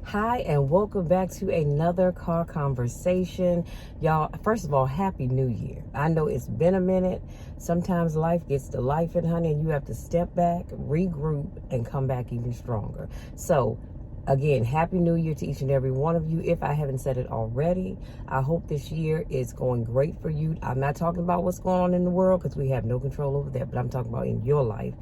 Hi, and welcome back to another car conversation. Y'all, first of all, Happy New Year. I know it's been a minute. Sometimes life gets to life, and honey, and you have to step back, regroup, and come back even stronger. So, again, Happy New Year to each and every one of you. If I haven't said it already, I hope this year is going great for you. I'm not talking about what's going on in the world because we have no control over that, but I'm talking about in your life.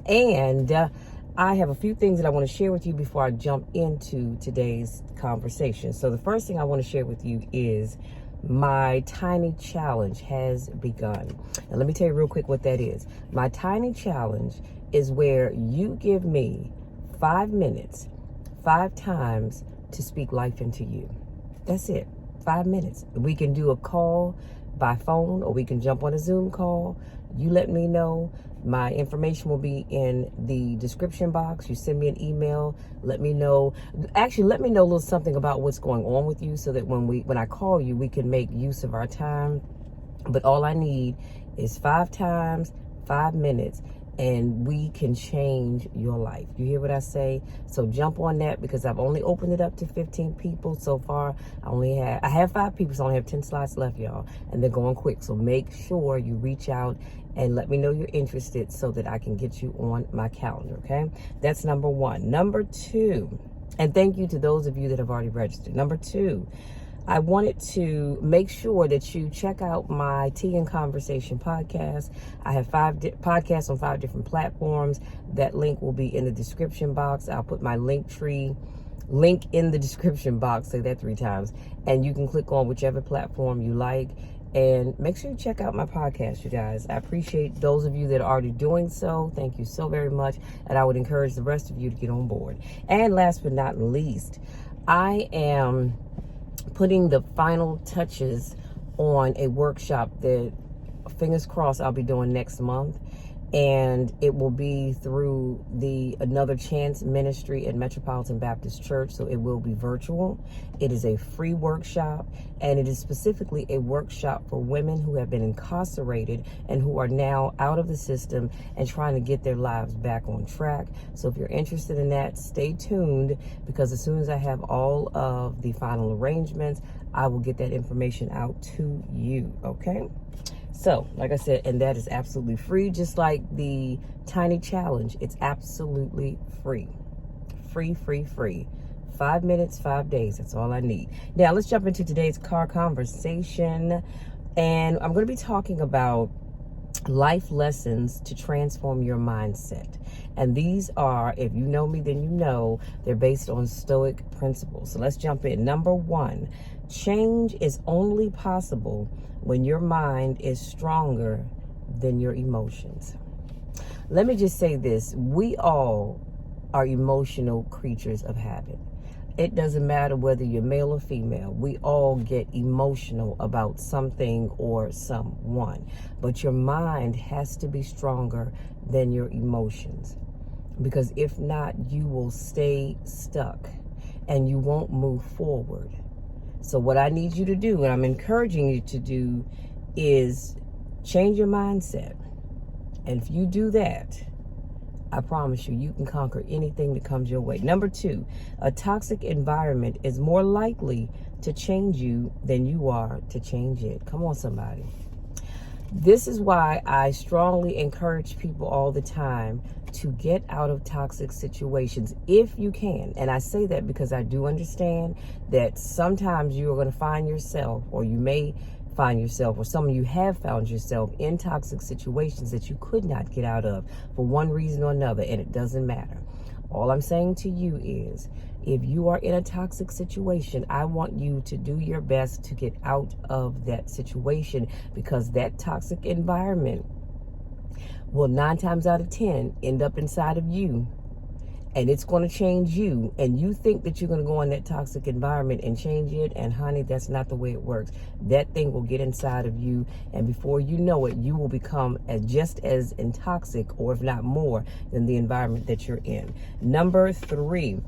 And I have a few things that I want to share with you before I jump into today's conversation. So the first thing I want to share with you is my tiny challenge has begun. And let me tell you real quick what that is. My tiny challenge is where you give me 5 minutes, 5 times to speak life into you. That's it. 5 minutes. We can do a call by phone or we can jump on a Zoom call. You let me know. My information will be in the description box. You send me an email. Let me know. Actually, let me know a little something about what's going on with you so that when I call you, we can make use of our time. But all I need is 5 times, 5 minutes, and we can change your life. You hear what I say? So jump on that because I've only opened it up to 15 people so far. I have 5 people, so I only have 10 slots left, y'all, and they're going quick. So make sure you reach out and let me know you're interested so that I can get you on my calendar, okay? That's number 1. Number 2, and thank you to those of you that have already registered. Number 2, I wanted to make sure that you check out my Tea and Conversation podcast. I have 5 podcasts on 5 different platforms. That link will be in the description box. I'll put my link in the description box. Say that 3 times. And you can click on whichever platform you like. And make sure you check out my podcast, you guys. I appreciate those of you that are already doing so. Thank you so very much. And I would encourage the rest of you to get on board. And last but not least, I am putting the final touches on a workshop that, fingers crossed, I'll be doing next month. And it will be through the Another Chance Ministry at Metropolitan Baptist Church. So it will be virtual. It is a free workshop, and it is specifically a workshop for women who have been incarcerated and who are now out of the system and trying to get their lives back on track. So if you're interested in that, stay tuned, because as soon as I have all of the final arrangements, I will get that information out to you, okay? So, like I said, and that is absolutely free, just like the tiny challenge. It's absolutely free. Free, free, free. 5 minutes, 5 days. That's all I need. Now, let's jump into today's car conversation. And I'm going to be talking about life lessons to transform your mindset. And these are, if you know me, then you know, they're based on Stoic principles. So let's jump in. Number 1, change is only possible when your mind is stronger than your emotions. Let me just say this. We all are emotional creatures of habit. It doesn't matter whether you're male or female. We all get emotional about something or someone. But your mind has to be stronger than your emotions. Because if not, you will stay stuck and you won't move forward. So what I need you to do, and I'm encouraging you to do, is change your mindset. And if you do that, I promise you, you can conquer anything that comes your way. Number 2, a toxic environment is more likely to change you than you are to change it. Come on, somebody. This is why I strongly encourage people all the time to get out of toxic situations if you can. And I say that because I do understand that sometimes you are going to find yourself, or you may find yourself, or some of you have found yourself in toxic situations that you could not get out of for one reason or another, and it doesn't matter. All I'm saying to you is, if you are in a toxic situation, I want you to do your best to get out of that situation, because that toxic environment will 9 times out of 10 end up inside of you, and it's going to change you. And you think that you're going to go in that toxic environment and change it, and honey, that's not the way it works. That thing will get inside of you, and before you know it, you will become just as intoxic, or if not more, than the environment that you're in. Number 3,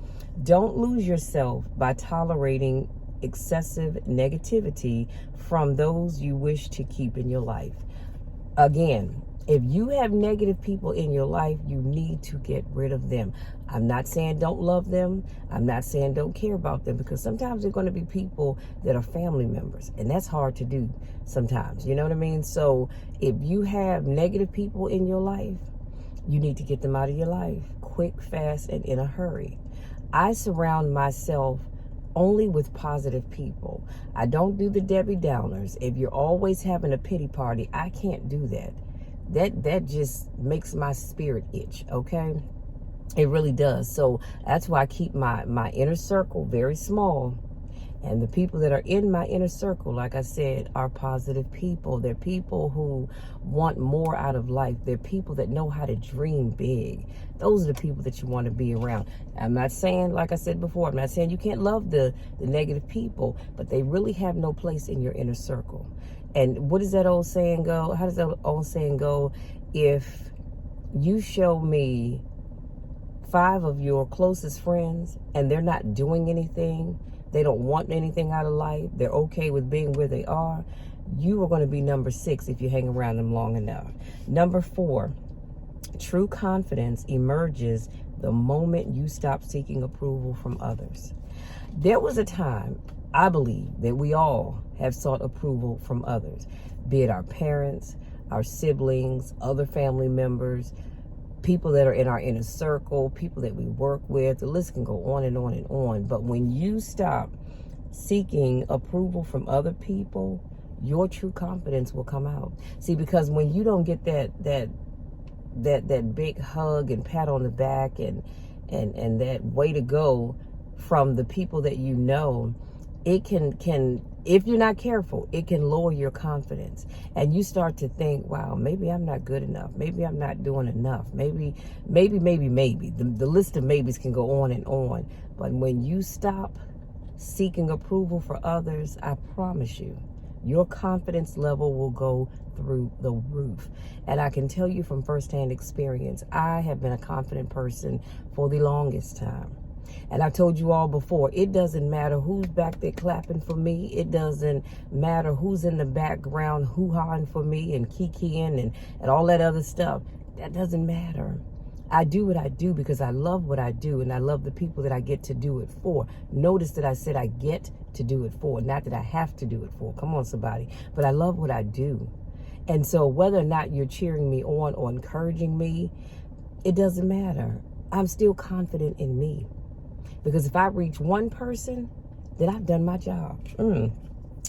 don't lose yourself by tolerating excessive negativity from those you wish to keep in your life. Again, If you have negative people in your life, you need to get rid of them. I'm not saying don't love them. I'm not saying don't care about them, because sometimes they're going to be people that are family members, and that's hard to do sometimes. You know what I mean? So if you have negative people in your life, you need to get them out of your life quick, fast, and in a hurry. I surround myself only with positive people. I don't do the Debbie Downers. If you're always having a pity party, I can't do that. That just makes my spirit itch, okay? It really does. So that's why I keep my inner circle very small. And the people that are in my inner circle, like I said, are positive people. They're people who want more out of life. They're people that know how to dream big. Those are the people that you want to be around. I'm not saying, like I said before, I'm not saying you can't love the negative people, but they really have no place in your inner circle. And what does that old saying go? How does that old saying go? If you show me 5 of your closest friends and they're not doing anything, they don't want anything out of life, they're okay with being where they are, you are going to be number 6 if you hang around them long enough. Number 4, true confidence emerges the moment you stop seeking approval from others. There was a time, I believe, that we all have sought approval from others, be it our parents, our siblings, other family members, people that are in our inner circle, people that we work with. The list can go on and on and on. But when you stop seeking approval from other people, your true confidence will come out. See, because when you don't get that big hug and pat on the back and that way to go from the people that you know, it can if you're not careful, it can lower your confidence. And you start to think, wow, maybe I'm not good enough. Maybe I'm not doing enough. Maybe. The list of maybes can go on and on. But when you stop seeking approval for others, I promise you, your confidence level will go through the roof. And I can tell you from firsthand experience, I have been a confident person for the longest time. And I've told you all before, it doesn't matter who's back there clapping for me. It doesn't matter who's in the background hoo-hawing for me and kikiing and all that other stuff. That doesn't matter. I do what I do because I love what I do, and I love the people that I get to do it for. Notice that I said I get to do it for, not that I have to do it for. Come on, somebody. But I love what I do. And so whether or not you're cheering me on or encouraging me, it doesn't matter. I'm still confident in me. Because if I reach one person, then I've done my job.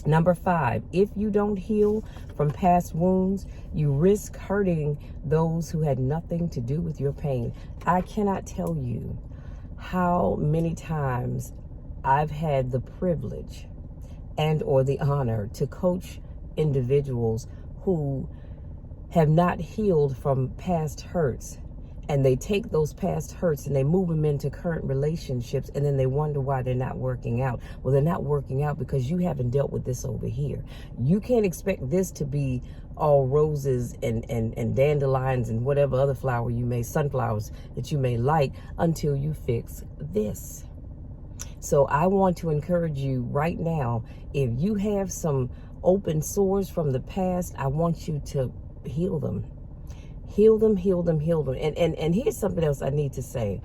Number 5, if you don't heal from past wounds, you risk hurting those who had nothing to do with your pain. I cannot tell you how many times I've had the privilege and or the honor to coach individuals who have not healed from past hurts. And they take those past hurts and they move them into current relationships, and then they wonder why they're not working out. Well, they're not working out because you haven't dealt with this over here. You can't expect this to be all roses and dandelions and whatever other flower you may, sunflowers that you may like, until you fix this. So I want to encourage you right now, if you have some open sores from the past, I want you to heal them. Heal them. And here's something else I need to say.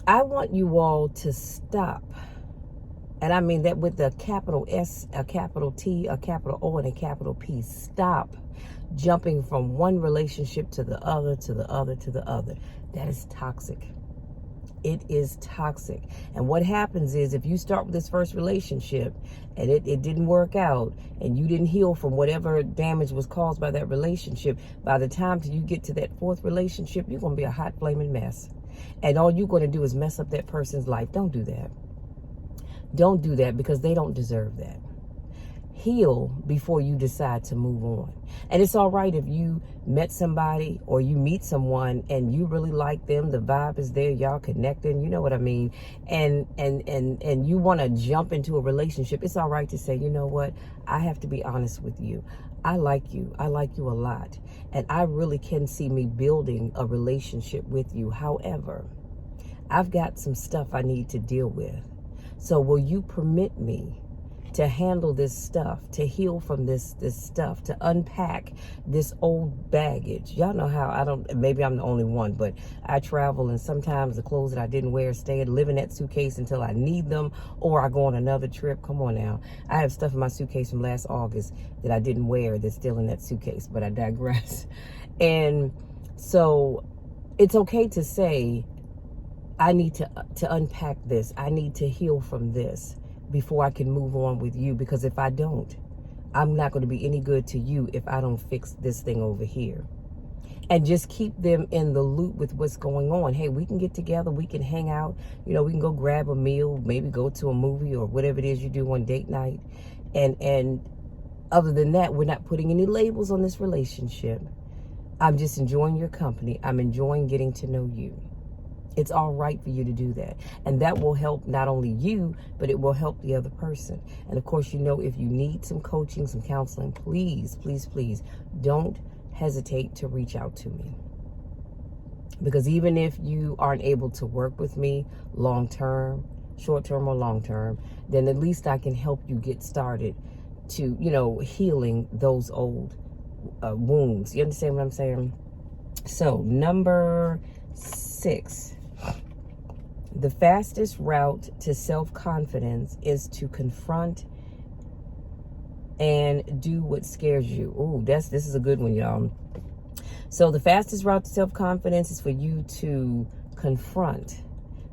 I want you all to stop. And I mean that with a capital S, a capital T, a capital O, and a capital P. Stop jumping from one relationship to the other, to the other, to the other. That is toxic. It is toxic. And what happens is, if you start with this first relationship and it didn't work out and you didn't heal from whatever damage was caused by that relationship, by the time till you get to that 4th relationship, you're going to be a hot flaming mess. And all you're going to do is mess up that person's life. Don't do that. Don't do that, because they don't deserve that. Heal before you decide to move on. And it's all right if you met somebody or you meet someone and you really like them, the vibe is there, y'all connecting, you know what I mean, and you want to jump into a relationship. It's all right to say, you know what, I have to be honest with you. I like you a lot, and I really can see me building a relationship with you. However, I've got some stuff I need to deal with. So will you permit me to handle this stuff, to heal from this stuff, to unpack this old baggage. Y'all know how maybe I'm the only one, but I travel, and sometimes the clothes that I didn't wear live in that suitcase until I need them, or I go on another trip. Come on now. I have stuff in my suitcase from last August that I didn't wear that's still in that suitcase, but I digress. And so it's okay to say, I need to unpack this. I need to heal from this before I can move on with you, because if I don't, I'm not going to be any good to you if I don't fix this thing over here. And just keep them in the loop with what's going on. Hey, we can get together, we can hang out, we can go grab a meal, maybe go to a movie or whatever it is you do on date night. And other than that, we're not putting any labels on this relationship. I'm just enjoying your company. I'm enjoying getting to know you. It's all right for you to do that. And that will help not only you, but it will help the other person. And of course, if you need some coaching, some counseling, please, please, please don't hesitate to reach out to me. Because even if you aren't able to work with me long term, short term or long term, then at least I can help you get started to, healing those old wounds. You understand what I'm saying? So number 6. The fastest route to self-confidence is to confront and do what scares you. Ooh, this is a good one, y'all. So the fastest route to self-confidence is for you to confront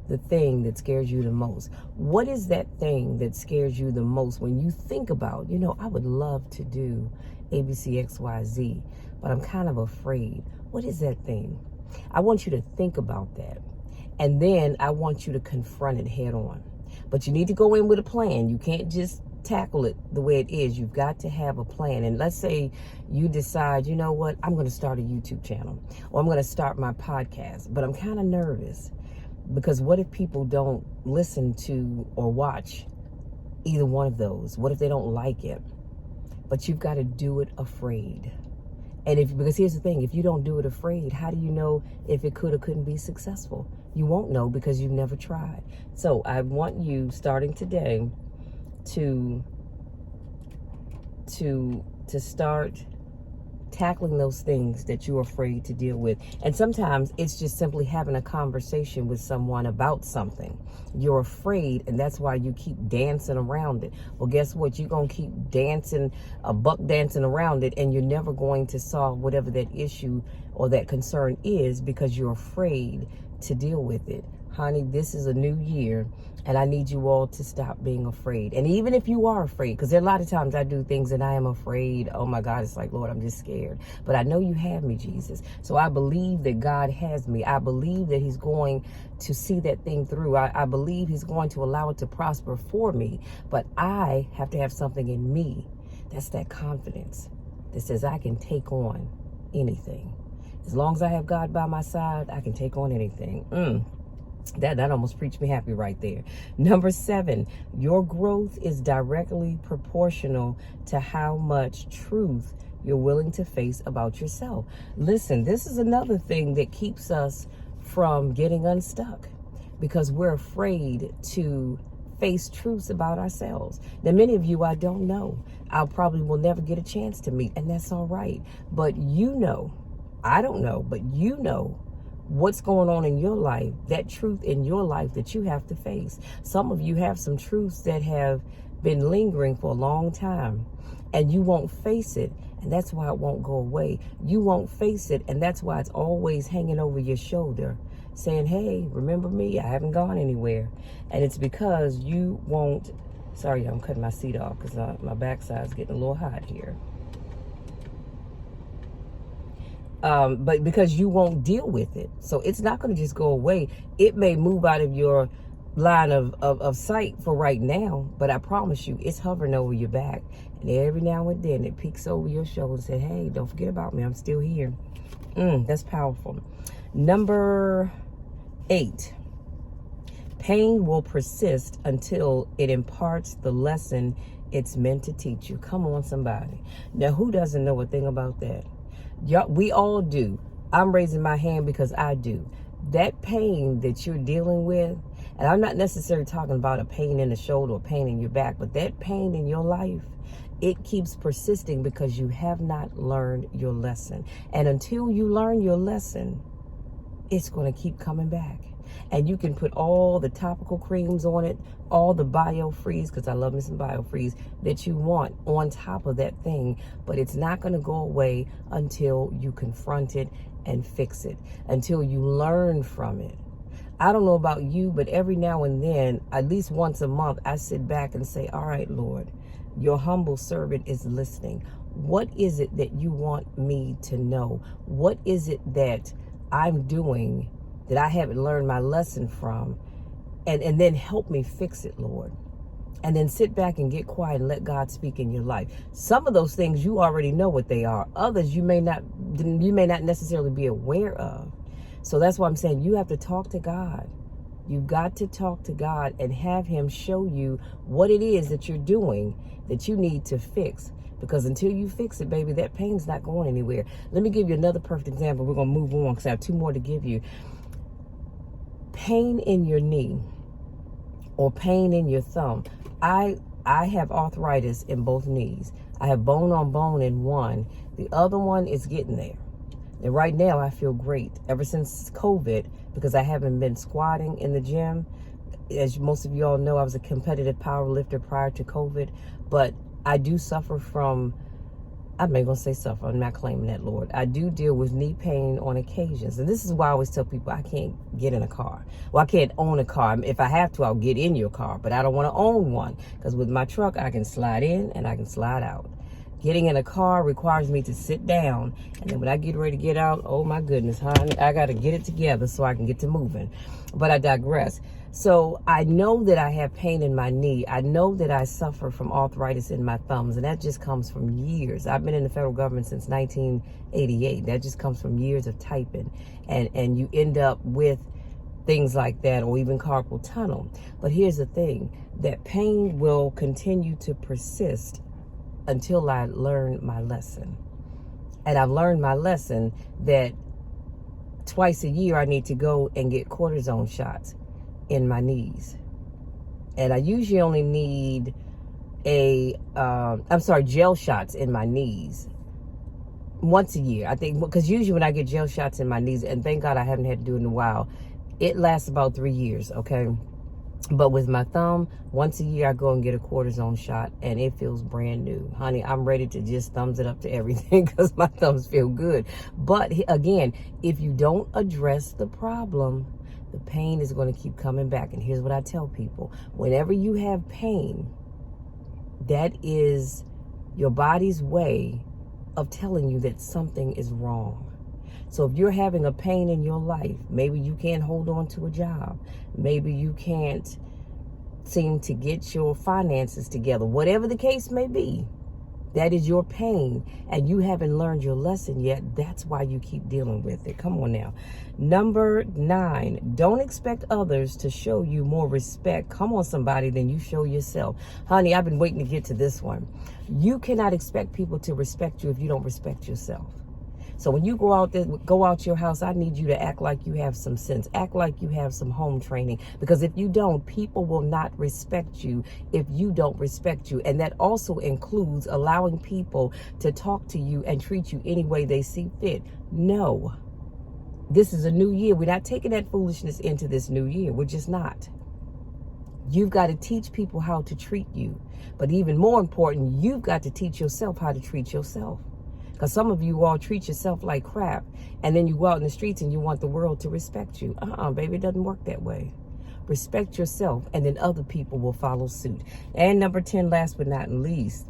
the thing that scares you the most. What is that thing that scares you the most when you think about, I would love to do ABCXYZ, but I'm kind of afraid. What is that thing? I want you to think about that. And then I want you to confront it head on. But you need to go in with a plan. You can't just tackle it the way it is. You've got to have a plan. And let's say you decide, you know what, I'm going to start a YouTube channel, or I'm going to start my podcast, but I'm kind of nervous because what if people don't listen to or watch either one of those? What if they don't like it? But you've got to do it afraid. And because here's the thing, if you don't do it afraid, how do you know if it could or couldn't be successful? You won't know because you've never tried. So I want you, starting today, to start tackling those things that you're afraid to deal with. And sometimes it's just simply having a conversation with someone about something. You're afraid, and that's why you keep dancing around it. Well, guess what? You're going to keep dancing, buck dancing around it, and you're never going to solve whatever that issue or that concern is because you're afraid to deal with it. Honey, this is a new year, and I need you all to stop being afraid. And even if you are afraid, because there are a lot of times I do things and I am afraid. Oh my God, it's like, Lord, I'm just scared. But I know you have me, Jesus. So I believe that God has me. I believe that he's going to see that thing through. I believe he's going to allow it to prosper for me. But I have to have something in me. That's that confidence that says I can take on anything. As long as I have God by my side, I can take on anything. That almost preached me happy right there. Number 7, your growth is directly proportional to how much truth you're willing to face about yourself. Listen, this is another thing that keeps us from getting unstuck because we're afraid to face truths about ourselves. Now, many of you I don't know. I probably will never get a chance to meet, and that's all right. But I don't know, but what's going on in your life, that truth in your life that you have to face. Some of you have some truths that have been lingering for a long time, and you won't face it, and that's why it won't go away. You won't face it, and that's why it's always hanging over your shoulder, saying, hey, remember me? I haven't gone anywhere. And it's because you won't, sorry, I'm cutting my seat off because my backside's getting a little hot here. But because you won't deal with it. So it's not going to just go away. It may move out of your line of sight for right now, but I promise you, it's hovering over your back. And every now and then it peeks over your shoulder and says, hey, don't forget about me. I'm still here. That's powerful. Number 8, pain will persist until it imparts the lesson it's meant to teach you. Come on, somebody. Now, who doesn't know a thing about that? We all do. I'm raising my hand because I do. That pain that you're dealing with, And I'm not necessarily talking about a pain in the shoulder or pain in your back, but that pain in your life, it keeps persisting because you have not learned your lesson. And until you learn your lesson, it's going to keep coming back. And you can put all the topical creams on it, all the biofreeze, because I love me some biofreeze, that you want on top of that thing. But it's not going to go away until you confront it and fix it, until you learn from it. I don't know about you, but every now and then, at least once a month, I sit back and say, all right, Lord, your humble servant is listening. What is it that you want me to know? What is it that I'm doing that I haven't learned my lesson from? And then help me fix it, Lord. And then sit back and get quiet and let God speak in your life. Some of those things you already know what they are. Others you may not necessarily be aware of. So that's why I'm saying you have to talk to God. You've got to talk to God and have him show you what it is that you're doing that you need to fix. Because until you fix it, baby, that pain's not going anywhere. Let me give you another perfect example. We're going to move on because I have two more to give you. Pain in your knee or pain in your thumb. I have arthritis in both knees. I have bone on bone in one. The other one is getting there. And right now I feel great. Ever since COVID, because I haven't been squatting in the gym. As most of you all know, I was a competitive power lifter prior to COVID. But I do suffer from, I'm not going to say suffer, I'm not claiming that, Lord. I do deal with knee pain on occasions. And this is why I always tell people I can't get in a car. Well, I can't own a car. If I have to, I'll get in your car. But I don't want to own one. Because with my truck, I can slide in and I can slide out. Getting in a car requires me to sit down. And then when I get ready to get out, oh my goodness, honey, I got to get it together so I can get to moving. But I digress. So I know that I have pain in my knee. I know that I suffer from arthritis in my thumbs. And that just comes from years. I've been in the federal government since 1988. That just comes from years of typing. And you end up with things like that, or even carpal tunnel. But here's the thing, that pain will continue to persist until I learn my lesson. And I've learned my lesson that twice a year I need to go and get cortisone shots in my knees. And I usually only need gel shots in my knees once a year. I think, because usually when I get gel shots in my knees, and thank God I haven't had to do it in a while, it lasts about 3 years, okay? But with my thumb, once a year I go and get a cortisone shot and it feels brand new. Honey, I'm ready to just thumbs it up to everything because my thumbs feel good. But again, if you don't address the problem, the pain is going to keep coming back. And here's what I tell people. Whenever you have pain, that is your body's way of telling you that something is wrong. So if you're having a pain in your life, maybe you can't hold on to a job. Maybe you can't seem to get your finances together. Whatever the case may be, that is your pain. And you haven't learned your lesson yet. That's why you keep dealing with it. Come on now. Number 9, don't expect others to show you more respect. Come on, somebody, than you show yourself. Honey, I've been waiting to get to this one. You cannot expect people to respect you if you don't respect yourself. So when you go out your house, I need you to act like you have some sense. Act like you have some home training. Because if you don't, people will not respect you if you don't respect you. And that also includes allowing people to talk to you and treat you any way they see fit. No. This is a new year. We're not taking that foolishness into this new year. We're just not. You've got to teach people how to treat you. But even more important, you've got to teach yourself how to treat yourself. Because some of you all treat yourself like crap, and then you go out in the streets and you want the world to respect you. Baby, it doesn't work that way. Respect yourself, and then other people will follow suit. And number 10, last but not least,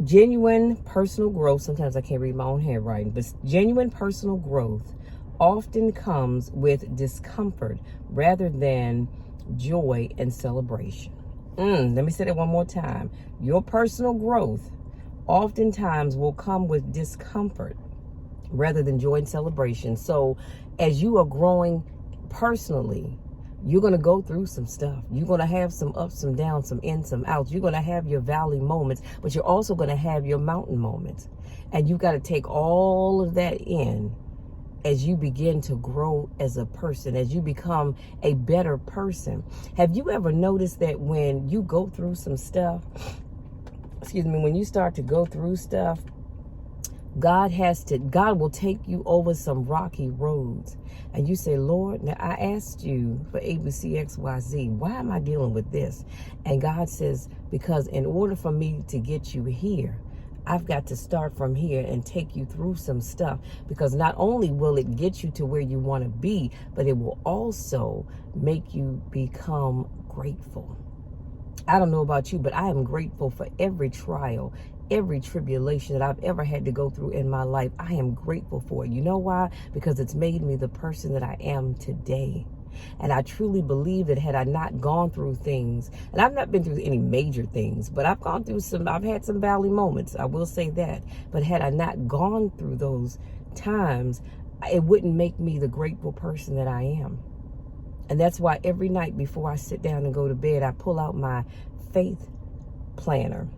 genuine personal growth. Sometimes I can't read my own handwriting, but genuine personal growth often comes with discomfort rather than joy and celebration. Let me say that one more time. Your personal growth oftentimes will come with discomfort rather than joy and celebration. So as you are growing personally, you're going to go through some stuff. You're going to have some ups, some downs, some ins, some outs. You're going to have your valley moments, but you're also going to have your mountain moments. And you've got to take all of that in as you begin to grow as a person, as you become a better person. Have you ever noticed that when you go through some stuff, when you start to go through stuff, God will take you over some rocky roads. And you say, Lord, now I asked you for ABCXYZ. Why am I dealing with this? And God says, because in order for me to get you here, I've got to start from here and take you through some stuff, because not only will it get you to where you want to be, but it will also make you become grateful. I don't know about you, but I am grateful for every trial, every tribulation that I've ever had to go through in my life. I am grateful for it. You know why? Because it's made me the person that I am today. And I truly believe that had I not gone through things, and I've not been through any major things, but I've had some valley moments, I will say that. But had I not gone through those times, it wouldn't make me the grateful person that I am. And that's why every night before I sit down and go to bed, I pull out my faith planner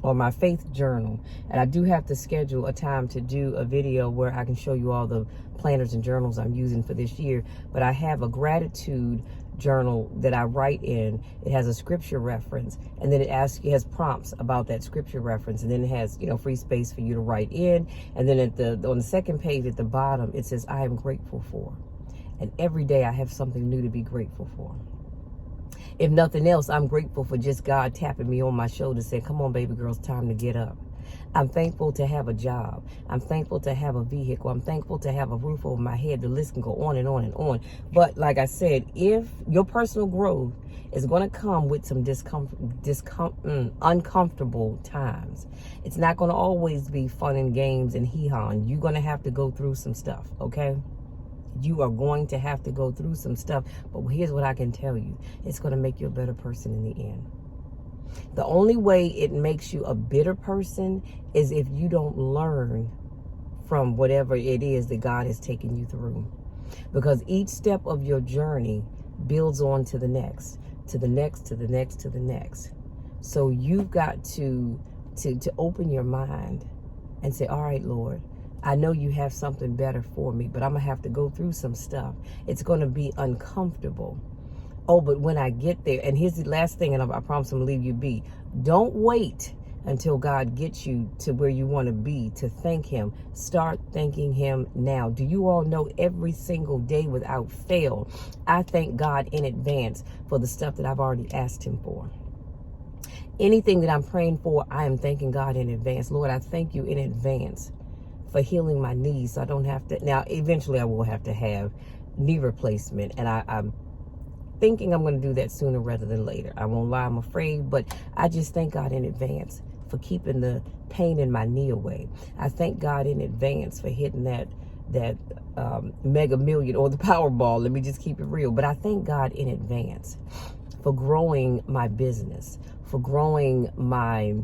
or my faith journal. And I do have to schedule a time to do a video where I can show you all the planners and journals I'm using for this year. But I have a gratitude journal that I write in. It has a scripture reference, and then it has prompts about that scripture reference, and then it has, free space for you to write in. And then on the second page at the bottom, it says, I am grateful for. And every day I have something new to be grateful for. If nothing else, I'm grateful for just God tapping me on my shoulder saying, come on, baby girl, it's time to get up. I'm thankful to have a job. I'm thankful to have a vehicle. I'm thankful to have a roof over my head. The list can go on and on and on. But like I said, if your personal growth is going to come with some uncomfortable times, it's not going to always be fun and games and hee-haw. You're going to have to go through some stuff, okay? You are going to have to go through some stuff. But here's what I can tell you. It's going to make you a better person in the end. The only way it makes you a bitter person is if you don't learn from whatever it is that God has taken you through. Because each step of your journey builds on to the next, to the next, to the next, to the next. So you've got to open your mind and say, all right, Lord, I know you have something better for me, but I'm going to have to go through some stuff. It's going to be uncomfortable. Oh, but when I get there, and here's the last thing, and I promise I'm going to leave you be. Don't wait until God gets you to where you want to be to thank him. Start thanking him now. Do you all know every single day without fail, I thank God in advance for the stuff that I've already asked him for. Anything that I'm praying for, I am thanking God in advance. Lord, I thank you in advance for healing my knees, so I don't have to. Now, eventually I will have to have knee replacement, and I'm thinking I'm going to do that sooner rather than later. I won't lie, I'm afraid, but I just thank God in advance for keeping the pain in my knee away. I thank God in advance for hitting that mega million or the Powerball. Let me just keep it real. But I thank God in advance for growing my business, for growing my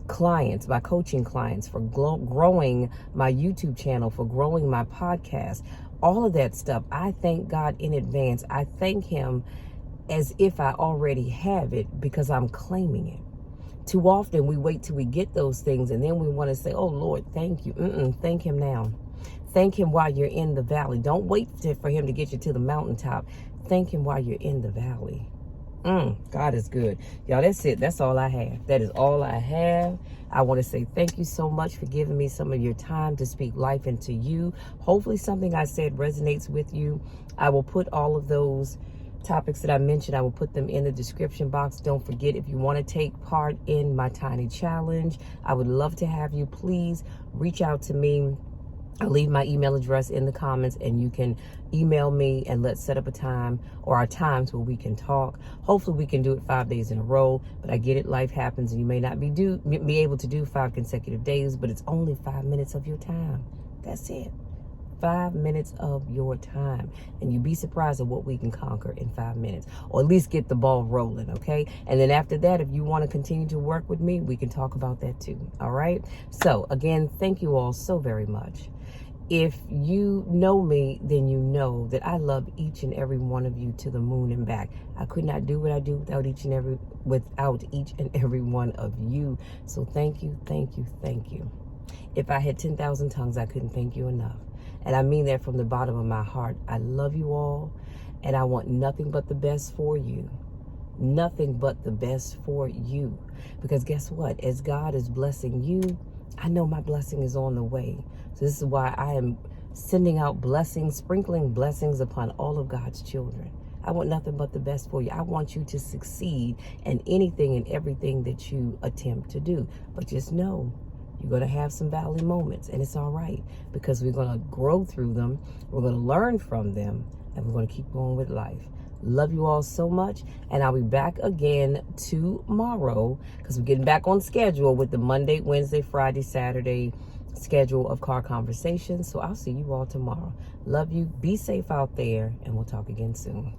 clients, my coaching clients, for growing my YouTube channel, for growing my podcast, all of that stuff. I thank God in advance. I thank him as if I already have it, because I'm claiming it. Too often we wait till we get those things, and then we want to say, oh Lord, thank you. Thank him now. Thank him while you're in the valley. Don't wait for him to get you to the mountaintop. Thank him while you're in the valley. God is good. Y'all, that's it. That's all I have. That is all I have. I want to say thank you so much for giving me some of your time to speak life into you. Hopefully something I said resonates with you. I will put all of those topics that I mentioned, I will put them in the description box. Don't forget, if you want to take part in my tiny challenge, I would love to have you. Please reach out to me. I'll leave my email address in the comments, and you can email me, and let's set up a time or our times where we can talk. Hopefully we can do it 5 days in a row, but I get it, life happens, and you may not be able to do 5 consecutive days, but it's only 5 minutes of your time. That's it. 5 minutes of your time, and you'd be surprised at what we can conquer in 5 minutes, or at least get the ball rolling, okay? And then after that, if you want to continue to work with me, we can talk about that too. All right? So again, thank you all so very much. If you know me, then you know that I love each and every one of you to the moon and back. I could not do what I do without each and every one of you. So thank you, thank you, thank you. If I had 10,000 tongues, I couldn't thank you enough. And I mean that from the bottom of my heart. I love you all, and I want nothing but the best for you. Nothing but the best for you. Because guess what? As God is blessing you, I know my blessing is on the way. So this is why I am sending out blessings, sprinkling blessings upon all of God's children. I want nothing but the best for you. I want you to succeed in anything and everything that you attempt to do. But just know, you're going to have some valley moments, and it's all right, because we're going to grow through them. We're going to learn from them, and we're going to keep going with life. Love you all so much, and I'll be back again tomorrow, because we're getting back on schedule with the Monday, Wednesday, Friday, Saturday schedule of car conversations. So I'll see you all tomorrow. Love you. Be safe out there, and we'll talk again soon.